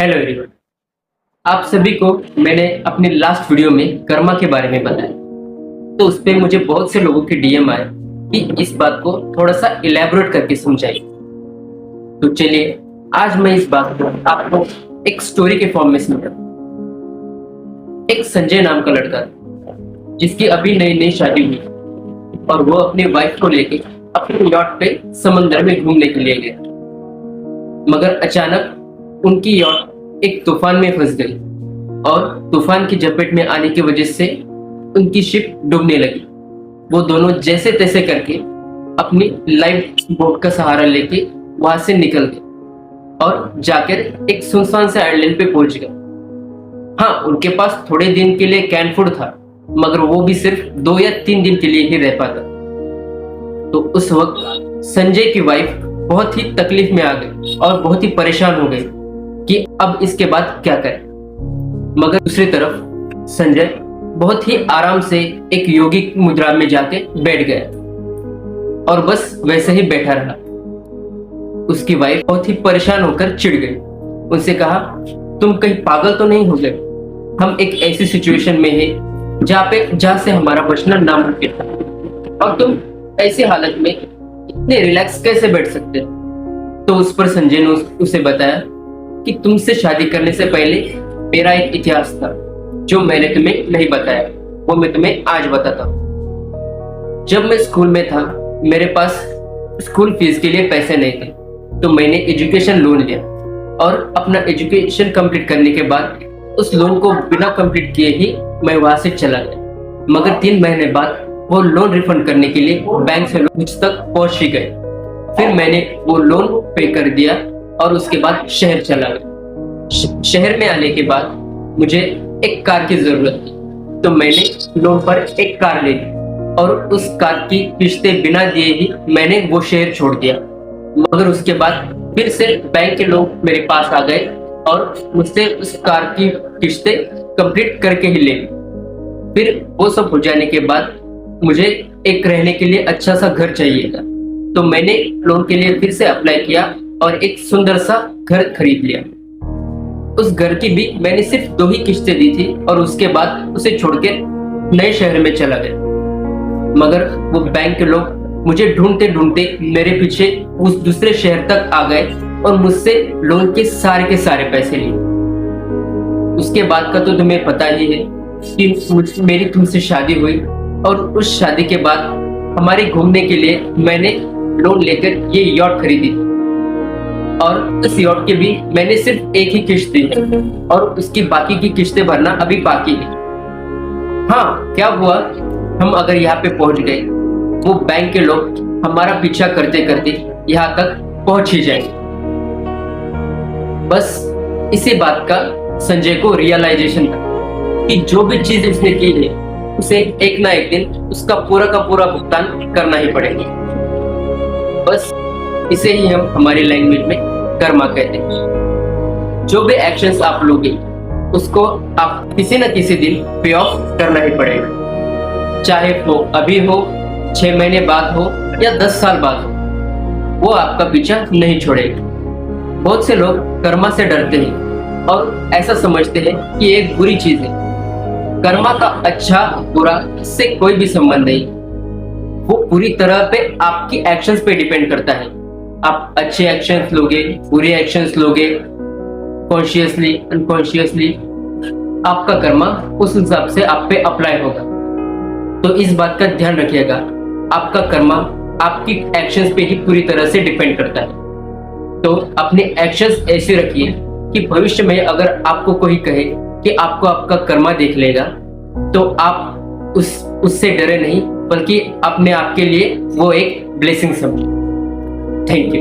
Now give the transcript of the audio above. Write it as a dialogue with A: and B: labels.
A: Hello everyone. आप सभी को मैंने अपनी लास्ट वीडियो में कर्मा के बारे में बताया, तो उस पे मुझे बहुत से लोगों के डीएम आए कि इस बात को थोड़ा सा इलेबोरेट करके समझाइए। तो चलिए आज मैं इस बात को आपको एक स्टोरी के फॉर्म में समझाऊं। एक संजय नाम का लड़का जिसकी अभी नई नई शादी हुई और वो अपनी वाइफ को लेके अपने यॉट पे समंदर में घूमने के लिए गया, मगर अचानक उनकी यॉट एक तूफान में फंस गई और तूफान की चपेट में आने की वजह से उनकी शिप डूबने लगी। वो दोनों जैसे तैसे करके अपनी लाइफ बोट का सहारा लेके वहां से निकल गए और जाकर एक सुनसान से आइलैंड पे पहुंच गए। हाँ, उनके पास थोड़े दिन के लिए कैन फूड था, मगर वो भी सिर्फ 2 या 3 दिन के लिए ही रह पाता। तो उस वक्त संजय की वाइफ बहुत ही तकलीफ में आ गई और बहुत ही परेशान हो गई कि अब इसके बाद क्या करें। मगर दूसरी तरफ संजय बहुत ही आराम से एक योगिक मुद्रा में जाके बैठ गया और बस वैसे ही बैठा रहा। उसकी वाइफ बहुत ही परेशान होकर चिढ़ गई। उनसे कहा, तुम कहीं पागल तो नहीं हो गए? हम एक ऐसी सिचुएशन में हैं जहाँ से हमारा बचना नामुमकिन था और तुम ऐसी हालत में इतने रिलैक्स कैसे बैठ सकते? तो उस पर संजय ने उसे बताया कि तुमसे शादी करने से पहले मेरा एक इतिहास था जो मैंने तुम्हें नहीं बताया, वो मैं तुम्हें आज बताता हूँ। जब मैं स्कूल में था, मेरे पास स्कूल फीस के लिए पैसे नहीं थे, तो मैंने एजुकेशन लोन लिया और अपना एजुकेशन कंप्लीट करने के बाद उस लोन को बिना कंप्लीट किए ही मैं वहां से चला गया। मगर 3 महीने बाद वो लोन रिफंड करने के लिए बैंक से मुझ तक पहुंच ही गए। फिर मैंने वो लोन पे कर दिया और उसके बाद शहर चला गया। शहर में आने के बाद मुझे एक कार की जरूरत थी, तो मैंने लोन पर एक कार ले ली और उस कार की किस्तें बिना दिए ही मैंने वो शहर छोड़ दिया। मगर उसके बाद फिर से बैंक के लोग मेरे पास आ गए और मुझसे उस कार की किस्तें कंप्लीट करके ही ले ली। फिर वो सब हो जाने के बाद मुझे एक रहने के लिए अच्छा सा घर चाहिए था, तो मैंने लोन के लिए फिर से अप्लाई किया और एक सुंदर सा घर खरीद लिया। उस घर की भी मैंने सिर्फ 2 ही किस्तें दी थी और उसके बाद उसे छोड़ के नए शहर में चला गया। मगर वो बैंक के लोग मुझे ढूंढते ढूंढते मेरे पीछे उस दूसरे शहर तक आ गए और मुझसे लोन के सारे पैसे लिए। उसके बाद का तो तुम्हें पता ही है कि मेरी तुमसे शादी हुई और उस शादी के बाद हमारे घूमने के लिए मैंने लोन लेकर ये यॉट खरीदी और इस यॉट के भी मैंने सिर्फ एक ही किस्त दी है और उसकी बाकी की किस्तें भरना अभी बाकी है। हाँ, क्या हुआ, हम अगर यहाँ पे पहुंच गए, वो बैंक के लोग हमारा पीछा करते करते यहाँ तक पहुंच ही जाएंगे। बस इसी बात का संजय को रियलाइजेशन था कि जो भी चीज उसने की है उसे एक ना एक दिन उसका पूरा का पूरा भुगतान करना ही पड़ेगा। बस इसे ही हम हमारी लैंग्वेज में कर्मा कहते हैं। जो भी एक्शंस आप लोगे उसको आप किसी न किसी दिन पे ऑफ करना ही पड़ेगा, चाहे वो अभी हो, 6 महीने बाद हो या 10 साल बाद हो, वो आपका पीछा नहीं छोड़ेगा। बहुत से लोग कर्मा से डरते हैं और ऐसा समझते हैं कि एक बुरी चीज है। कर्मा का अच्छा बुरा इससे कोई भी संबंध नहीं, वो पूरी तरह पे आपकी एक्शंस पे डिपेंड करता है। आप अच्छे एक्शंस लोगे, बुरे एक्शंस लोगे, कॉन्शियसली अनकॉन्शियसली, आपका कर्मा उस हिसाब से आप पे अप्लाई होगा। तो इस बात का ध्यान रखिएगा, आपका कर्मा आपकी एक्शंस पे ही पूरी तरह से डिपेंड करता है। तो अपने एक्शंस ऐसे रखिए कि भविष्य में अगर आपको कोई कहे कि आपको आपका कर्मा देख लेगा, तो आप उससे डरे नहीं, बल्कि अपने आप के लिए वो एक ब्लेसिंग समझे। Thank you.